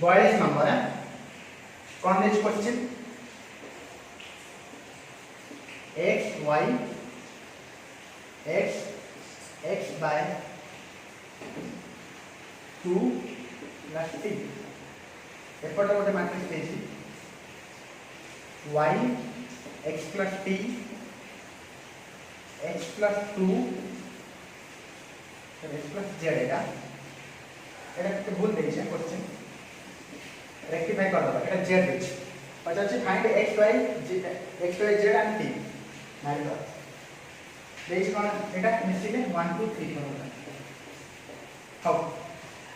42 number है कौन देछि question x y x by 2 plus t एपटे गोटे मैट्रिक्स देछि y x plus t x plus 2 x plus z एटा के भूल देछि क्वेश्चन रेक्टिफाई कर दबा एटा z देछि पचा छै find x y z and t मारि दो देछि कोन एटा मिसिले 1 2 3 कर हो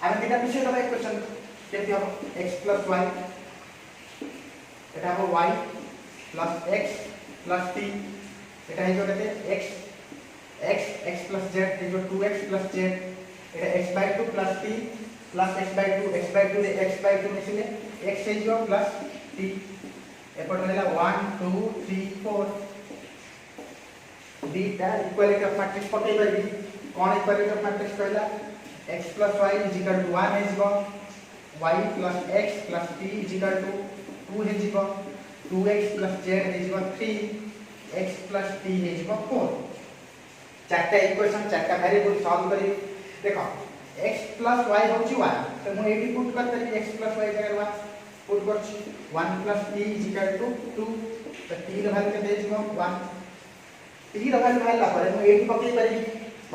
आमे दिटा विषय दबा एक क्वेश्चन केति हो x plus y एटा हो y plus x plus t एटा हे जो केते x plus z हे जो 2x plus z Etah x by 2 plus t plus x by 2 रे x by 2 मिसिले x हे जो plus t एपट होला 1 2 3 4 दीटा इक्वालिटी ऑफ मैट्रिक्स पके परबी कोन इक्वालिटी ऑफ मैट्रिक्स कहला x plus y is equal to 1 हे जीवो y plus x plus t is equal to 2 हे जीवो 2x plus z हे जीवो 3 x plus t हे जीवो 4 चारटा equation चारटा variable solve करी देखो x plus y होची 1 तो मु एटी पुट कर तरी x plus y जगह 1 पुट करछि 1 plus t is equal to 2 तो t ର वैल्यू केते जीवो 1 t ର वैल्यू भाइला पर मु एटी पके पारी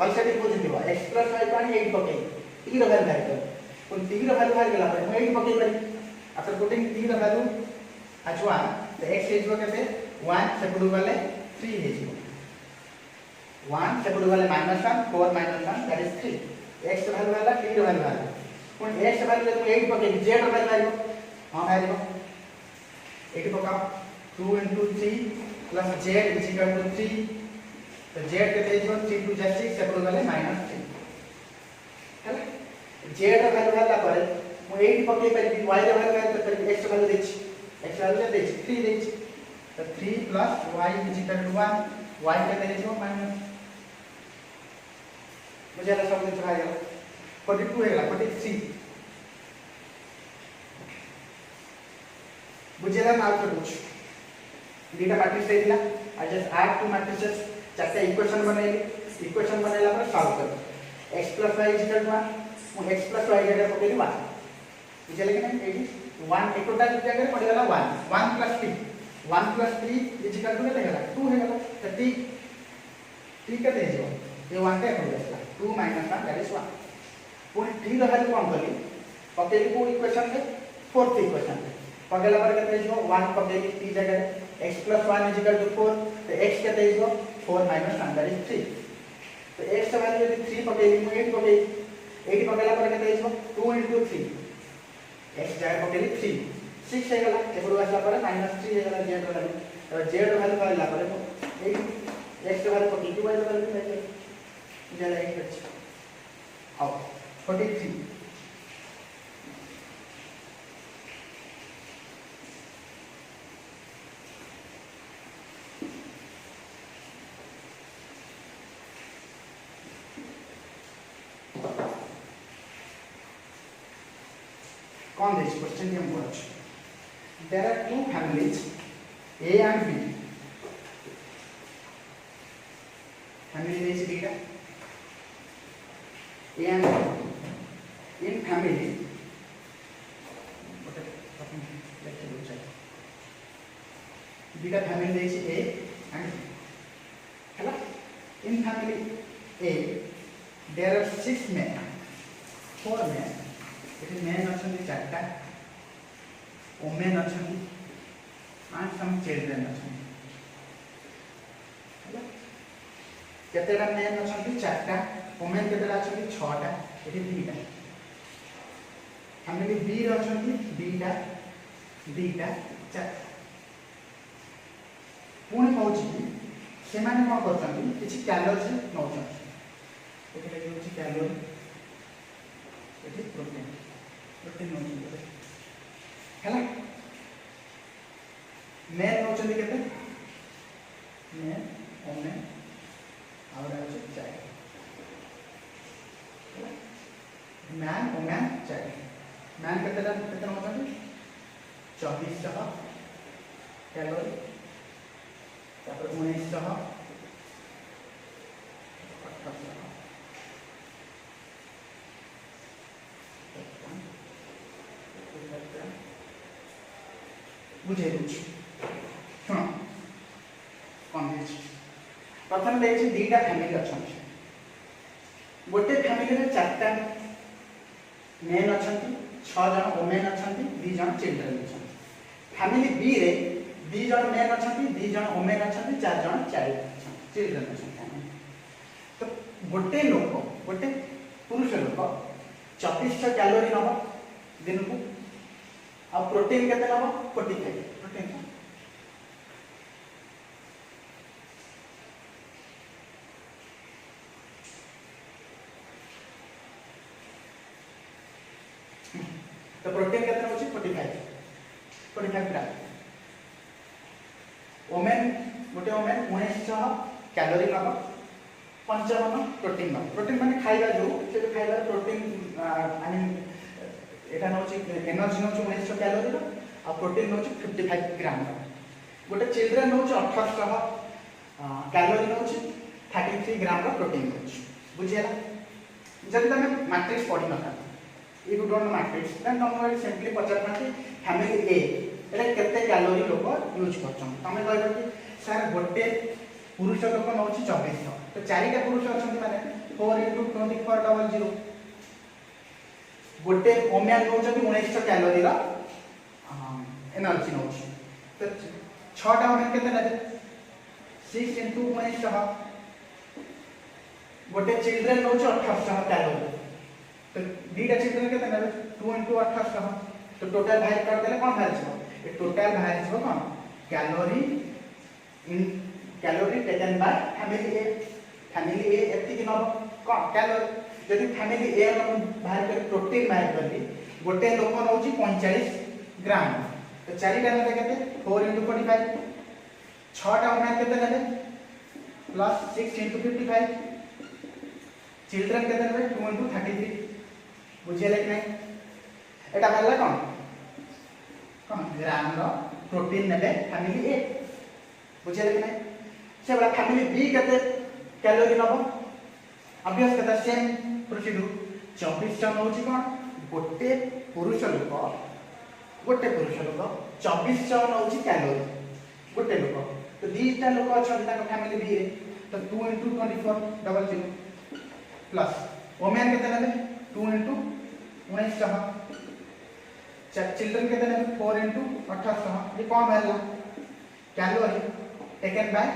वलसेटी बुझिदिबो x plus y पानी एटी पके t ର वैल्यू भाइ कोन t ର वैल्यू भाइ गेला पर मु एटी पके पारी आफ्टर पुटिंग t ର वैल्यू आज 1 तो x हे जीवो केते 1 से पुडु गले 3 हे जीवो 1 से पुडु गले -1 4 -1 दैट इज 3 x ର वैल्यू वाला t ର वैल्यू वाला कोन x ର वैल्यू तो 8 पके z ର वैल्यू आइबो हां आइबो 8 पकाओ 2 * 3 plus z is equal to 3 तो z केते जीवो 3 2 6 से पुडु गले -3 हैला z ର वैल्यू वाला पर मु 8 पके परिबी y ର वैल्यू परिबी x ର वैल्यू देछि x ର वैल्यू देछि 3 देछि तो 3 plus y is equal to 1 y केते जीवो माइनस मुझे ला सब कुछ आ गया 42 है 43 मुझे ला नाउ कर कुछ दीटा मैट्रिक्स देला I just add two matrices चारटा इक्वेशन बनेला पर सॉल्व कर x plus y is equal to 1 मु x plus y जगह पकेली 1 बुझले कि नहीं एडी 1 एकोटा जगह पड़ गला 1 1 plus t 1 plus 3 is equal to केते गला 2 हे गला तो t केते हे जो ये 1 के पड़ गला 2 - 1 दैट इज 1 पुनी t ର वैल्यू कोन कली पकेली को इक्वेशन में फोर्थ इक्वेशन में पकेला पर केते जो 1 पकेली t जगह x plus 1 is equal to 4 तो x केते जो 4 - 1 दैट इज 3 तो x ର वैल्यू यदि 3 पकेली मु 8 पकेली 8 पकेला पर केते जो 2 * 3 x जगह पकेली 3 6 हे गला एपरो आसला पर -3 हे गला z ର वैल्यू तो z ର वैल्यू आइला पर 8 x ର वैल्यू पकेली y ର वैल्यू देले जला 8 अछि हाउ 43 कौन दिस क्वेश्चन हम watch there are two families a and b family is beta a and b in family beta family is a and b हैला in family a there are 6 men 4 men इथे men अछंती चारटा women अछंती and some children अछंती हैला केतेटा main अछंती चारटा वुमेन केतेटा अछंती 6टा इथे 2टा फैमिली बी रे अछंती 2टा 4 पुणी कहूची से माने कोन करछंती किछि कैलोरी नौछंती एथे होची कैलोरी एथे प्रोटीन नौछंती हैला मेन नौछंती केते मेन वुमेन और আছে child man women child man केते केते नउछन 2400 कैलोरी तापर 1900 बुझे दूची सुनो कौन है प्रथम देखिए दीटा फैमिली अच्छा गोटे फैमिली में चारटा मेन अच्छा 6 जन वोमेन अच्छा 2 जन चिल्ड्रेन अच्छा फैमिली बी रे 2 जन मेन अच्छा 2 जन वोमेन अच्छा 4 जन चाइल्ड अच्छा चिल्ड्रेन अच्छा तो गोटे लोक गोटे पुरुष लोक 2400 कैलोरी नब दिन को आ प्रोटीन केते नब 45 प्रोटीन तो प्रोटीन केते होची 45 ग्राम वोमेन गोटे वोमेन 1900 कैलोरी नब 55 प्रोटीन नब प्रोटीन माने खाइबा जो से खाइबा protein I mean Etah नोची energy नोची 1900 calorie row uh protein नोची 55 ग्राम रो गोटे चिल्ड्रन नोची 1800 कैलोरी नोची 33 ग्राम रो प्रोटीन नोची बुझियला जब तमे मैट्रिक्स पढी नथा if you don't know matrix then तुम सिंपली पचार पाती फैमिली ए एटा केते कैलोरी लोक यूज करछन तमे कहबो कि सर गोटे पुरुष लोक नोची 2400 तो चारिटा पुरुष अछंती माने 4 * 2400 गोटे ओमेन नोचती 1900 कैलोरी रा एनर्जी नोची तो 6टा ओमेन केते नेबे 6 * 1900 गोटे चिल्ड्रन नोची 1800 कैलोरी तो दीटा चिल्ड्रन केते नेबे 2 * 1800 तो टोटल बाहर कर देले कोन बाहर छो ए टोटल बाहर छो कोन calorie in calorie taken by family ए एति कि नब कोन कैलोरी यदि फैमिली ए हम बाहर कर प्रोटीन बाहर करली गोटे लोक नउची 45 ग्राम तो चारिटा ने केते 4 * 45 6टा ओमेन केते नेबे प्लस 6 * 55 चिल्ड्रन केते नेबे 2 * 33 बुझिए कि नहीं एटा हल्ला कौन ग्राम रो प्रोटीन नेबे फैमिली ए बुझिए कि नहीं से बड़ा फैमिली बी केते कैलोरी नबो अभ्यास केते सेम प्रोसीड्यूर 2400 नउची कोन गोटे पुरुष लोक 2400 नउची कैलोरी गोटे लोक तो दीटा लोक अछन ताको फैमिली बी रे तो 2 * 24 00 प्लस वोमेन केते नेबे 2 * 1900 चिल्ड्रन केते नेबे 4 * 1800 ये कोन भरला calorie taken by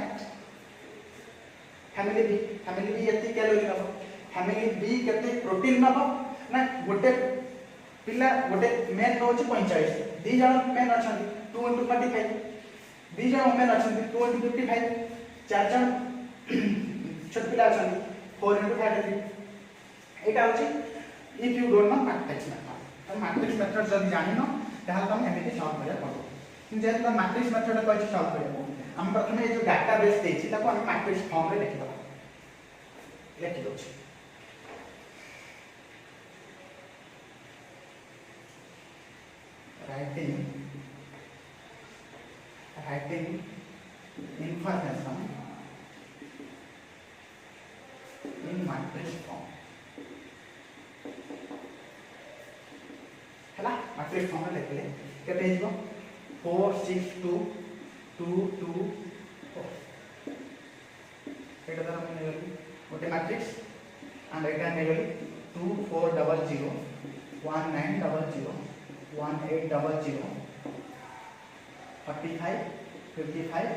family B एति कैलोरी नबो फैमिली बी केते प्रोटीन नबो ना गोटे पिला गोटे मेन नउची 45 दी जण मेन अछन 2 * 45 दी जण मेन अछन 2 * 55 चार जण छोट पिला अछन 4 * 33 एटा होची if you don't know matrix method तो matrix method जब जानिनो ताहाल तुम एमिति सॉल्व करिया पड़ो कि जे तुम matrix method कहि सॉल्व करिया हम प्रथमे जो डाटाबेस देछि ताको हम matrix फॉर्म रे लिखि दबा लिखि दो writing information in matrix form हला मैट्रिक्स फॉर्म में लिखले केते हिजबो 4 6 2 2 2 4 एटा दर हम नेगली गोटे मैट्रिक्स एंड एटा नेगली 2 4 0 0 1 9 0 0 1 8 0 0 45 55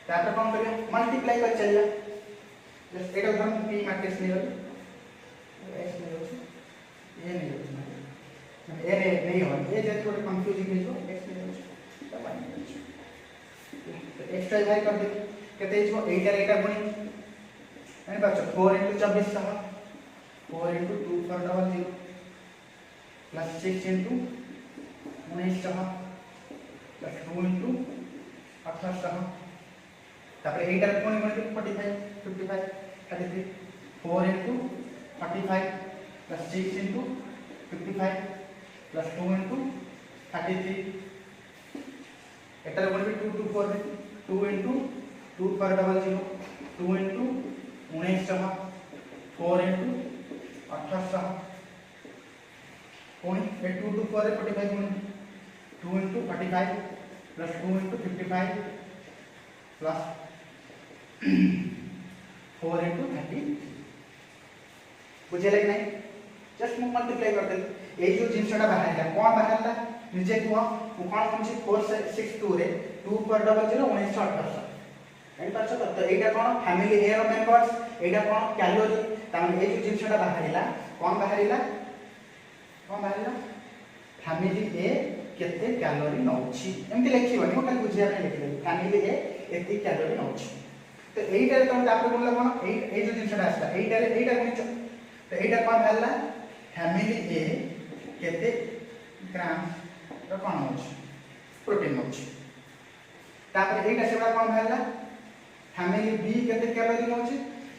तापर कोन करियो मल्टीप्लाई कर चलिया जस्ट एटा हम p मैट्रिक्स नेगली x नेगली ये नहीं होता ए नहीं हो ये जैसे थोड़ा कंफ्यूजिंग है जो x नहीं हो तो y नहीं हो तो एक्स्ट्रा जाय कर दे कहते हैं जो 8 और 8 गुणी मैंने बच्चों 4 * 24 सहा 4 * 2 4 00 प्लस 6 * 19 सहा प्लस 2 * 18 सहा तापर 8 और गुणी 45 55 33 4 * 45 plus 6 * 55 प्लस 2 into 33 एटार कोन भी 2 2 4 2 into 2 4 डबल 0 2 into 19 4 into 18 कोन ए 2 2 4 45 कोन 2 into 45 plus 2 into 55 plus 4 into 30 बुझे लगे नहीं जस्ट मु मल्टीप्लाई कर दे ए जो जिनसटा बाहरला कोन बाहरला निजे को मु कोन कोन 462 रे 2 पर डबल 0 1918 एंड पाछ तो एटा कोन फैमिली ए रो मेंबर्स एटा कोन कैलोरी तामे ए जो जिनसटा बाहरला कोन बाहरला फैमिली ए केते कैलोरी नउछि एमति लिखिबो नि खाली बुझिया पे लिखले फैमिली ए एति कैलोरी नउछि तो एटा रे तुम तापर बोलला कोन ए जो जिनसटा आस्ता एटा रे एटा कोन तो एटा कोन हल्ला फैमिली ए केते ग्राम रो कोन नउछि प्रोटीन नउछि तापर एटा सेबा कोन हल्ला फैमिली बी केते कैलोरी नउछि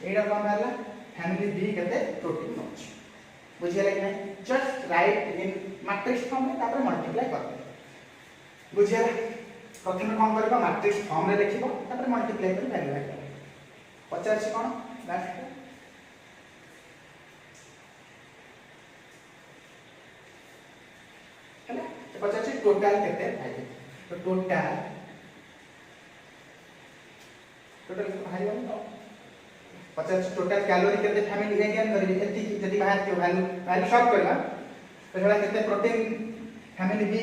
एटा कोन हल्ला फैमिली बी केते प्रोटीन नउछि बुझिया लगे जस्ट राइट इन मैट्रिक्स फॉर्म में तापर मल्टीप्लाई कर बुझिया प्रथम कोन करबा मैट्रिक्स फॉर्म रे लिखिबो तापर मल्टीप्लाई कर वैल्यू बाहर पचार से कोन लास्ट हैला तो पचार से टोटल केते आइबे तो टोटल बाहर बनो 50 टोटल कैलोरी केते फैमिली ए ज्ञान करिवे एति जदी बाहर के वैल्यू शॉर्ट करबा तो हेला केते प्रोटीन फैमिली बी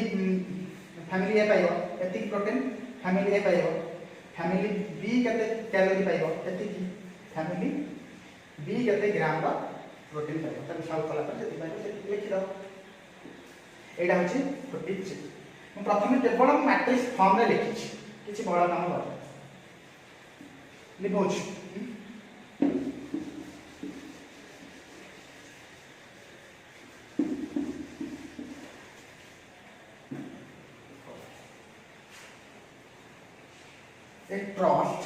फैमिली ए पाइबो एति प्रोटीन फैमिली ए पाइबो फैमिली बी केते कैलोरी पाइबो एति फैमिली बी केते ग्राम रो प्रोटीन पाइबो तब सॉल्व कला पर जदी पाइबो से लिखि दो एडा होची प्रोटीन से हम प्रथम केवल मैट्रिक्स फॉर्म रे लिखिछि किछि बड़ा काम कर लिखोछि a trust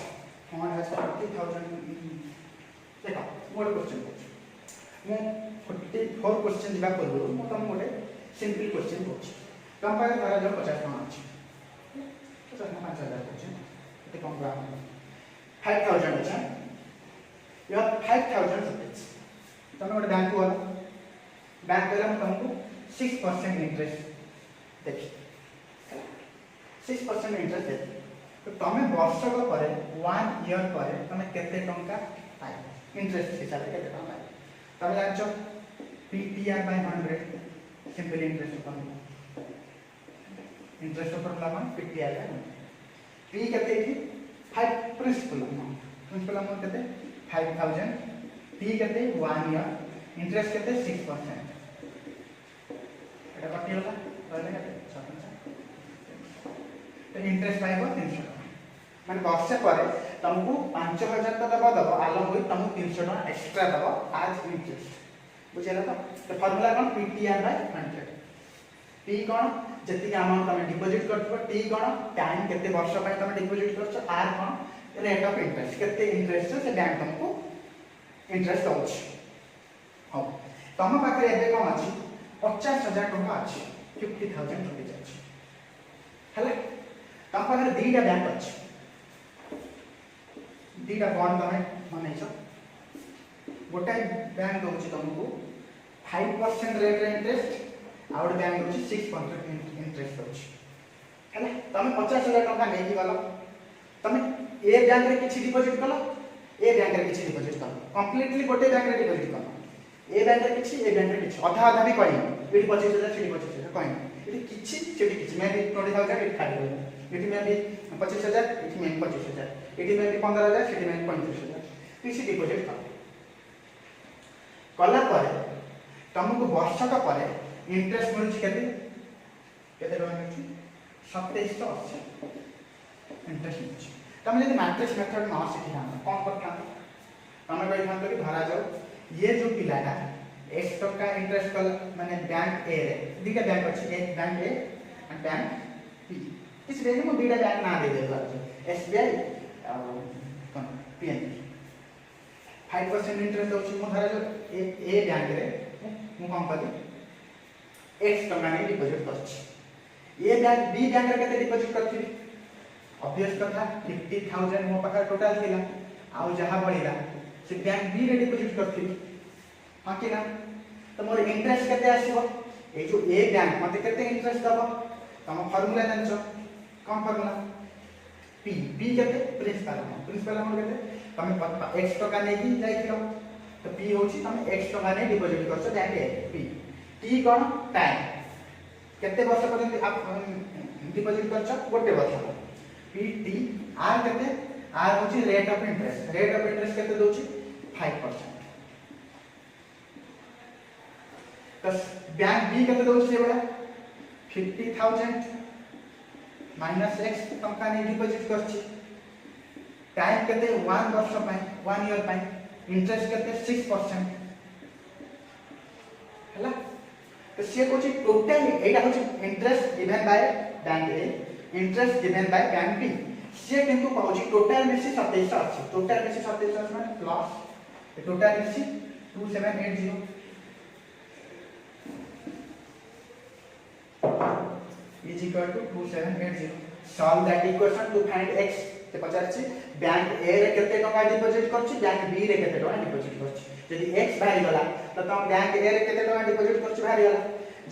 on has 40,000 देखो मोर क्वेश्चन मु 44 क्वेश्चन दिबा करबो मु तुम गोटे सिंपल क्वेश्चन पूछ तुम पाए धरा जो 50 टका अछि 50,000 क्वेश्चन एते कम ग्राम 5,000 अच्छा यू हैव 5,000 रुपीस तुम गोटे बैंक को बैंक वाला मु तुमको 6% इंटरेस्ट देखि 6% इंटरेस्ट दे तो तमे वर्षक परे 1 ईयर परे तमे केते टंका पाइ इंटरेस्ट हिसाब से केते टंका तमे जानछो पीटीआर बाय 100 सिंपल इंटरेस्ट ऊपर लागन पीटीआर बाय 100 पी केते थी 5 प्रिंसिपल अमाउंट केते 5000 पी केते 1 ईयर इंटरेस्ट केते 6% एटा कटि होला कहले केते 7% तो इंटरेस्ट पाइबो 300 माने वर्ष पर तुमको 5000 तो दबा दबा आलो होई तुमको 300 टका एक्स्ट्रा दबा आज इंटरेस्ट बुझेला तो फार्मूला कोन पीटीआर बाय 100 पी कोन जति अमाउंट तुम डिपॉजिट करथबो टी कोन टाइम केते वर्ष पय तुम डिपॉजिट करछ आर कोन रेट ऑफ इंटरेस्ट केते इंटरेस्ट से बैंक तुमको इंटरेस्ट दोछ हो तुम पाखरे एबे कोन अछि 50000 टका अछि 50000 रुपीस अछि हला तुम पाखरे दीटा बैंक अछि दीटा बॉन्ड तमे मानेछो गोटे बैंक दोछि तुमको 5% रेट रे इंटरेस्ट आउट बैंक दोछि 6% इंटरेस्ट दोछि हैला तमे 50000 टका नेकी गलो तमे ए बैंक रे किछि डिपॉजिट कलो ए बैंक रे किछि डिपॉजिट कलो कंप्लीटली गोटे बैंक रे डिपॉजिट कलो ए बैंक रे किछि ए बैंक रे किछि आधा आधा भी कहि एटी 25000 सेटी 25000 कहि एटी किछि सेटी किछि मे भी 20000 एटी खाली एटी मे भी 25000 एटी मे 25000 एटी में 15000 सेटी में 35000 किसी डिपॉजिट कला पर तुमको वर्षक पर इंटरेस्ट मिलुछि केते केते टका मिलुछि 2780 इंटरेस्ट मिलुछि तुम यदि मैट्रिक्स मेथड न सिखिना कोन करथा तुम कहि थान कि धरा जाओ ये जो पिलाटा x टका इंटरेस्ट कल माने बैंक ए रे दीटा बैंक अछि एक bank A and bank B इस रे मु दीटा बैंक ना दे देला एसबीआई पीएनबी 5% इंटरेस्ट दोछि मु धरा जो ए बैंक रे मु कम करी x टका ने डिपॉजिट करछि ए बैंक बी बैंक रे केते डिपॉजिट करथि ऑब्वियस कथा 50000 मो पाखा टोटल थिला आउ जहा बढ़िला से बैंक बी रे डिपॉजिट करथि हां कि ना तो मोर इंटरेस्ट केते आसीबो ए जो ए बैंक मते केते इंटरेस्ट दबो तम फार्मूला जानछो कम फार्मूला p p केते प्रिंसिपल अमाउंट केते तमे x टका नै कि जाइथिलो तो p होची तमे x टका नै डिपॉजिट करछो बैंक ए p t कोन टाइम केते वर्ष पर्यंत आप डिपॉजिट करछो गोटे वर्ष p t r केते r होची रेट ऑफ इंटरेस्ट केते दोची 5% तो बैंक बी केते दोची से बड़ा 50000 माइनस x टका ने डिपॉजिट करछि टाइम केते 1 वर्ष पय 1 ईयर पय इंटरेस्ट केते 6% हला तो से कोची टोटल एटा होची interest given by bank A interest given by bank B से किंतु पाउची टोटल मिसी 27 अछि टोटल मिसी 27 माने प्लस टोटल मिसी 2780 is equal to 2780 solve that equation to find x से पचारछि बैंक ए रे केते टका डिपॉजिट करछि बैंक बी रे केते टका डिपॉजिट करछि यदि x बाहरी गला तो तुम बैंक ए रे केते टका डिपॉजिट करछि बाहरी गला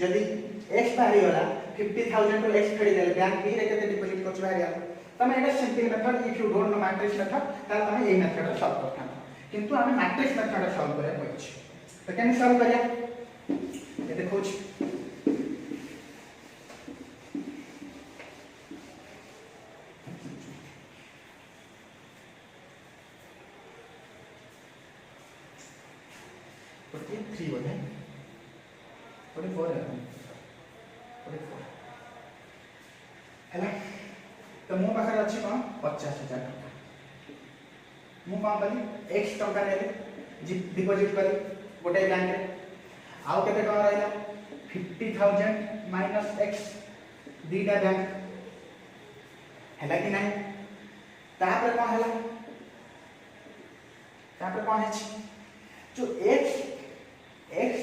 यदि x बाहरी गला 50000 टू x फेडी देले बैंक बी रे केते डिपॉजिट करछि बाहरी गला तमे एटा simple method if you don't know matrix method ताले तमे एई मेथड रे सॉल्व करथान किंतु हमें मैट्रिक्स मेथड रे सॉल्व करे पड़छि तो केने सॉल्व करिया ये देखो थ्री बोले थोड़े फोर है थोड़े फोर हैला तो मो पाखर अछि कोन 50000 टका मु कोन कली x टका नेले डिपॉजिट करी गोटे बैंक रे आउ केते टका रहला 50000 माइनस x दीटा बैंक हैला कि नै तापर कोन हैला तापर कोन है जो x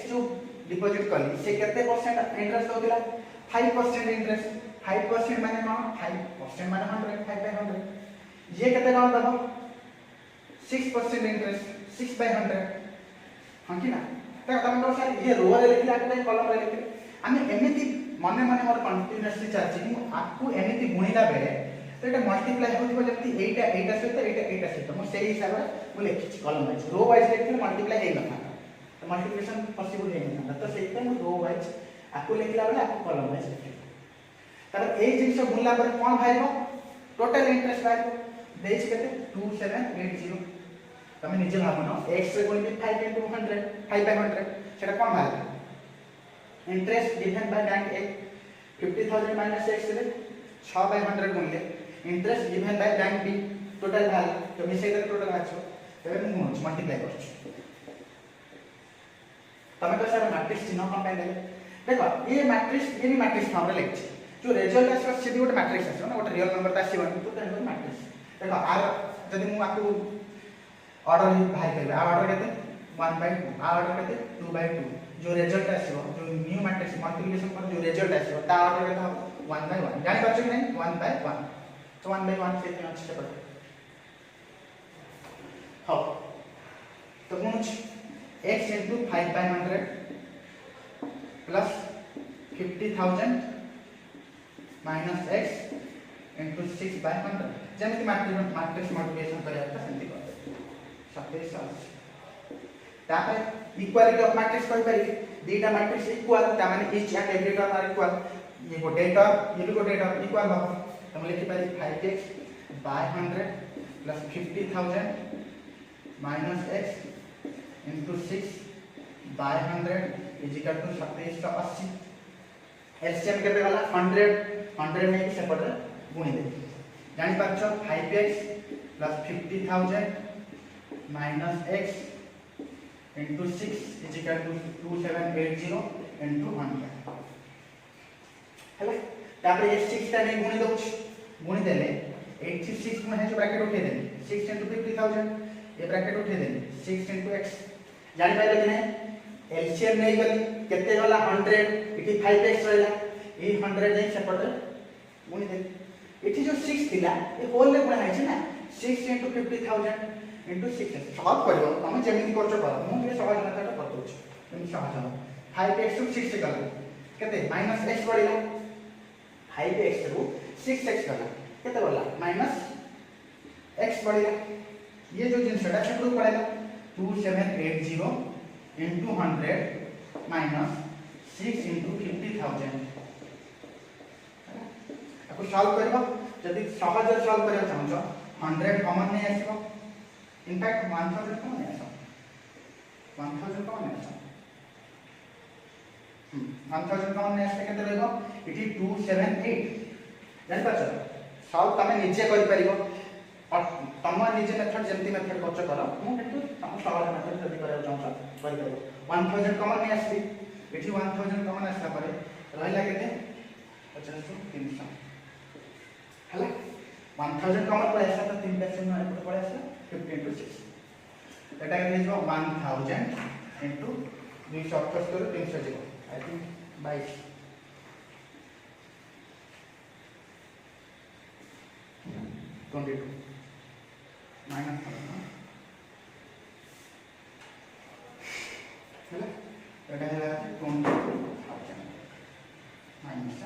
जो डिपॉजिट कली से केते परसेंट इंटरेस्ट होतिला 5% इंटरेस्ट 5% माने कोन 5% माने 100 5/100 ये केते कोन दबो 6% इंटरेस्ट 6/100 हां कि ना त तमे तो सर ये रो रे लिखला कि कॉलम रे लिखले आमे एमिति मने मने मोर कंटीन्यूअसली चार्ज कि आपको एमिति गुणिला बेले तो एटा मल्टीप्लाई होतिबो जति एटा सहित मो सेही हिसाब रे मो लिखि कॉलम वाइज रो वाइज लिखले मल्टीप्लाई हे नथा तो मल्टीप्लिकेशन पॉसिबल हे नथा तो सेही पे मो रो वाइज आपको लिखला बेले आपको कॉलम वाइज लिखि तब ए जिंस गुणला पर कोन भाइबो टोटल इंटरेस्ट भाइबो देइछ केते 2780 तमे निजे भाबनो x रे गुणिले 5 into 100 5/100 सेटा कोन भाइबो interest given by bank A 50000 minus x रे 6/100 गुणले interest given by bank B total value तो मिसे कर टोटल आछो तबे मु मल्टीप्लाई करछु तमे तो सर मैट्रिक्स चिन्ह कोन पाइ देले देखो ये मैट्रिक्स ये मैट्रिक्स फॉर्म रे लिखछि जो रिजल्ट आसो से गोटे मैट्रिक्स आसो ना गोटे रियल नंबर तासी बन तो तेन मैट्रिक्स देखो आर जदि मु आपको ऑर्डर भाई करबे आ ऑर्डर केते 1/2 आ ऑर्डर केते 2/2 जो रिजल्ट आसो जो न्यू मैट्रिक्स मल्टीप्लिकेशन पर जो रिजल्ट आसो ता ऑर्डर केते हो 1/1 जानि पाछो कि नहीं 1/1 तो 1/1 से किन अछि सेपट हो तो मुझ x into 5/100 plus 50000 minus x into 6/100 जेमिति मैट्रिक्स मल्टीप्लिकेशन करिया त सेंति कर 27 तापर इक्वालिटी ऑफ मैट्रिक्स कहि पारि दीटा मैट्रिक्स इक्वल ता माने each and every term are equal ये गोटे टर्म ये भी गोटे टर्म इक्वल हो हम लिखि पारि 5x/100 plus 50000 minus x into 6/100 is equal to 2780 LCM केते वाला 100 में कि सेपट गुणी दे जानि पाछो 5x plus 50000 minus x into 6 is equal to 2780 into 100 हैला तापर ये 6 टा ने गुणी दउछ गुणी देले 86 में है जो ब्रैकेट उठे देले 6 into 50000 ये ब्रैकेट उठे देले 6 into x जानि पाइले कि नहीं एलसीएम नहीं गली केते गला 100 इठी 5x रहला ए 100 नहीं सेपटे मुनि दे इठी जो 6 थिला ए होल ले गुणा है ना 6 * 50000 * 6 सॉल्व करियो हम जेमिति करछो कर मु ये सहज मेथड कर दोछ हम सहज 5x टू 6 गला केते -x बढ़िला 5x ରୁ 6x गला केते गला -x बढ़िला ये जो जिनसटा से प्रूव करेगा 2780 into 100 minus 6 into 50,000 आपको सॉल्व करबा जदी सहज सॉल्व करबा चाहछो 100 कॉमन नहीं आसीबो इनफैक्ट 1000 कॉमन नहीं आसो 1000 कॉमन नहीं आसो 1000 कॉमन नहीं आसे केते रहबो इठी 278 जानि पाछो सॉल्व तमे निजे करि परिबो और तम निजे मेथड जेमती मेथड करछ कर मु किंतु तम सहज मेथड जदी करबा चाहछो करि परिबो 1000 कॉमन नहीं आसी इठी 1000 कॉमन आसला परे रहला केते 50 300 हला 1000 कॉमन पड़े आसा तो 3 पैसे में एपट पड़े आसा 50 into 6 एटा के जो 1000 into 278 300 zero I think 22 22 minus हला एटा है 22,000 माइनस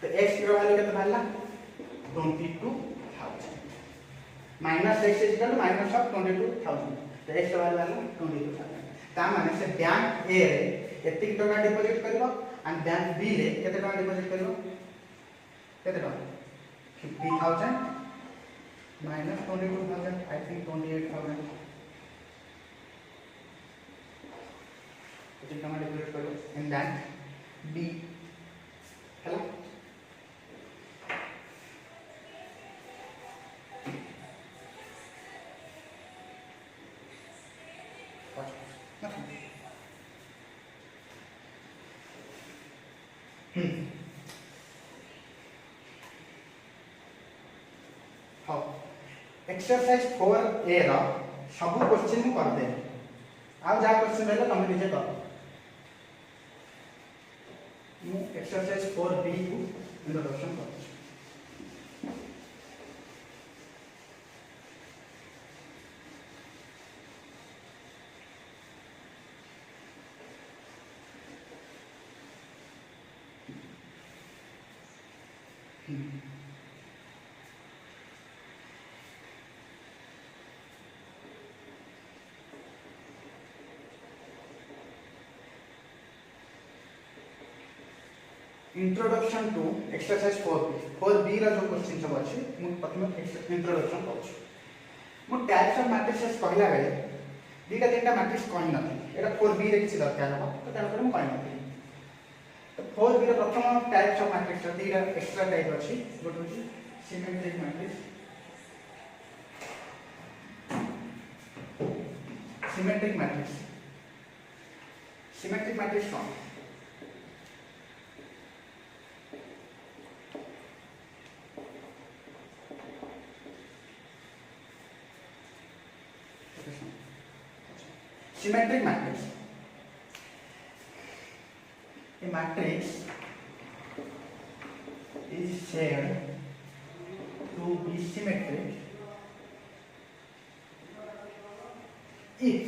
तो x की वैल्यू कितना बाहरला 22,000 minus x is equal to minus of 22,000 तो x वैल्यू बाहरला 22,000 ता माने से बैंक A रे एतिक टका डिपॉजिट करबो एंड बैंक B रे केते टका डिपॉजिट करबो केते टका 50,000 minus 22,000 I think 28,000 एतिक टका डिपॉजिट करबो इन बैंक B हेलो हाँ एक्सरसाइज 4A रा सब क्वेश्चन कर दे आ जा क्वेश्चन रहला तुम निजे कर मु एक्सरसाइज 4B को इंट्रोडक्शन कर इंट्रोडक्शन टू एक्सरसाइज 4B रा जो क्वेश्चन सब अछि मु प्रथम इंट्रोडक्शन करू मु टाइप्स ऑफ मैट्रिसेस कहला बेले दीटा तीनटा मैट्रिक्स कहि नथि एटा 4B रे किछि दरकार हो तो तार पर मु कहि नथि तो 4B रा प्रथम टाइप्स ऑफ मैट्रिक्स दीटा एक्स्ट्रा टाइप अछि गोट अछि सिमेट्रिक मैट्रिक्स सिमेट्रिक मैट्रिक्स कौन symmetric matrix a matrix is said to be symmetric if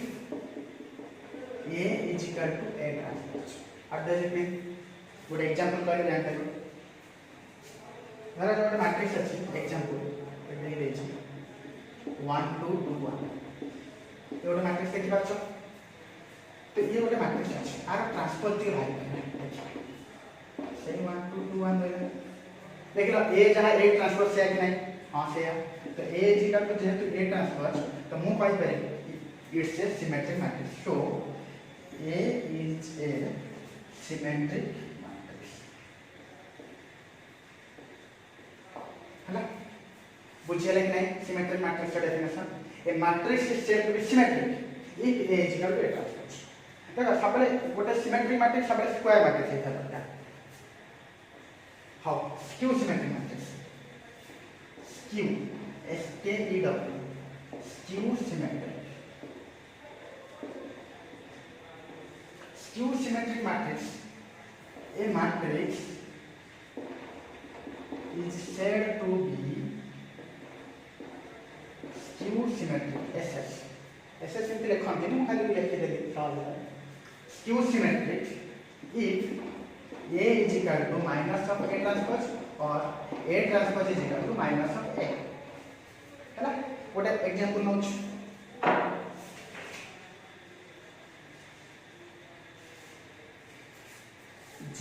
A is equal to A transpose what does it mean good example करी जान करो धरा जो मैट्रिक्स अछि एग्जांपल दे दे छी 1 2 2 1 ये गोटे मैट्रिक्स देखि पाछो तो ये गोटे मैट्रिक्स अछि आर ट्रांसपोज दिए भाई से 1 2 2 1 देख लो ए जहां ए ट्रांसपोज से कि नहीं हां से तो ए इज इक्वल टू जेहेतु ए ट्रांसपोज तो मु पाई पारे it's a symmetric matrix so A is a symmetric matrix हला बुझिए कि नहीं सिमेट्रिक मैट्रिक्स का definition a matrix is said to be symmetric if A is equal to A transpose देखो सबले गोटे सिमेट्रिक मैट्रिक्स सबले स्क्वायर मैट्रिक्स है था how skew symmetric matrix skew S K E W skew symmetric skew symmetric matrix, a matrix is said to be skew symmetric. SS SS एमती लिखते हैं, खाली लिखिदेली सहज skew symmetric if A is equal to minus of A transpose or A transpose is equal to minus of A. है ना? गोटे example नोच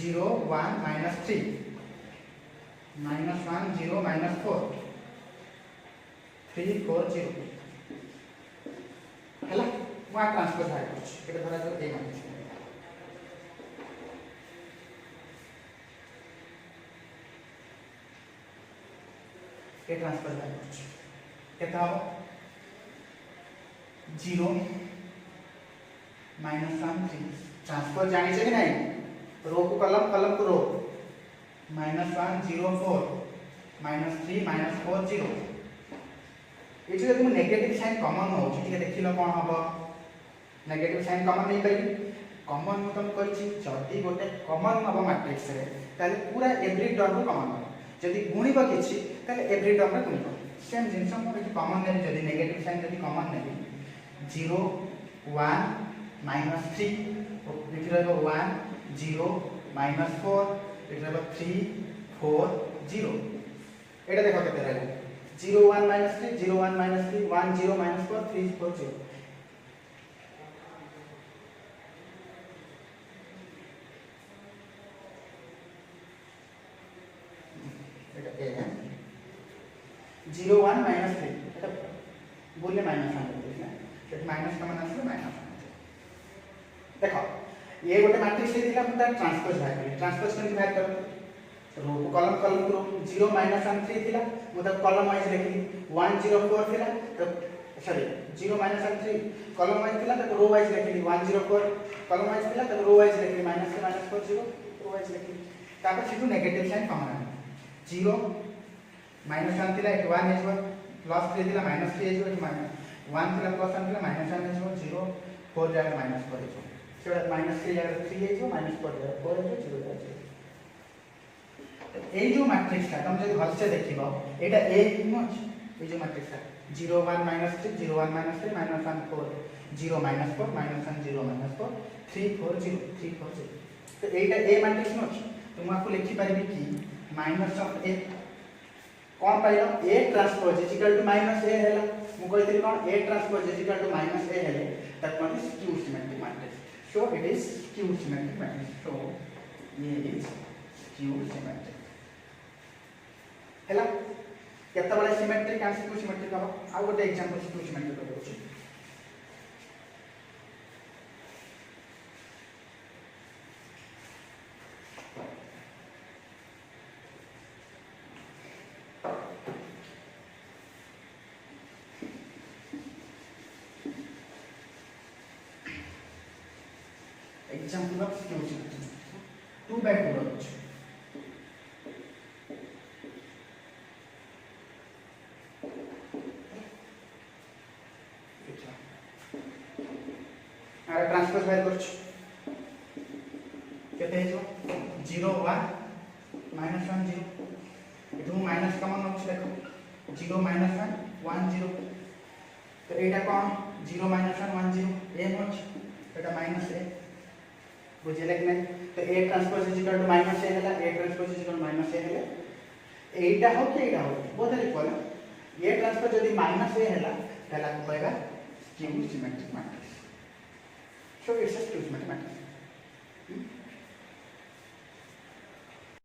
0 1 minus 3 minus 1 0 minus 4 3 4 0 हैला वा ट्रांसफर भाग करछ एटा धरा जो ए माने ए ट्रांसफर भाग करछ केता हो 0 minus 1 3 ट्रांसफर जानि छै कि नहीं रो को कॉलम कॉलम को रो -1 0 4 -3 -4 0 एठी जदि नेगेटिव साइन कॉमन हो ठीक है देखिलो कोन हबो नेगेटिव साइन कॉमन नहीं करी कॉमन तुम करछि जदि गोटे कॉमन हबो मैट्रिक्स रे ताले पूरा एवरी टर्म कॉमन हो जदि गुणिबो किछि ताले एवरी टर्म रे गुणिबो सेम जिंस हम एठी कॉमन ने जदि नेगेटिव साइन जदि कॉमन ने 0 1 -3 लिखि रहबो 1 0 -4 लिखि रहबो 3 4 0 एटा देखो केते रहले 0 1 -3 0 1 -3 1 0 -4 3 4 0 एटा ए है 0 1 -3 एटा बोलले माइनस आ गया है एटा माइनस का मान आसे माइनस देखो ये गोटे मैट्रिक्स लेथिला हम तार ट्रांसपोज भाग करी ट्रांसपोज केमि भाग कर रो कॉलम कॉलम रो 0 -1 3 थिला मतलब कॉलम वाइज लिखली 1 0 4 थिला तो सॉरी 0 -1 3 कॉलम वाइज थिला तो रो वाइज लिखली 1 0 4 कॉलम वाइज थिला तो रो वाइज लिखली -4 0 रो वाइज लिखली तापर सिटू नेगेटिव साइन कॉमन है 0 -1 थिला 1 है +3 थिला -3 है 1 थिला +1 थिला -1 है 0 4 जागा -4 है सेटा -3 जागा 3 है -4 जागा 4 है 0 जागा ए जो मैट्रिक्स था तुम जब हल से देखिबो एटा ए नोच ए जो मैट्रिक्स था 0 1 -3 0 1 -3 -1 4 0 -4 -1 0 -4 3 4 0 3 4 0 तो एटा ए मैट्रिक्स नोच तुम आपको लिखि परबी कि माइनस ऑफ ए कोन पाइलो A transpose is equal to minus A हैला मु कहितली कोन A transpose is equal to minus A हैले that one is skew symmetric matrix so it is skew symmetric matrix so ये is skew symmetric हैला केता बडा सिमेट्रिक आ skew symmetric हो आ गोटे एग्जांपल स्क्यू सिमेट्रिक हो अछि example of skew symmetry 2 by 2 approach आरा transpose by करछ केते हे 0 1 -1 0 एठू माइनस कॉमन होछ देखो 0 -1 1 0 तो एटा कोन 0 -1 1 0 ए होछ एटा माइनस ए बुझले कि नहीं तो a transpose is equal to minus a हैला a transpose is equal to minus a हैला एटा हो कि एटा हो बोथ इक्वल a ट्रांसपोज यदि माइनस a हैला तला को कहबा skew symmetric matrix so it's a skew symmetric matrix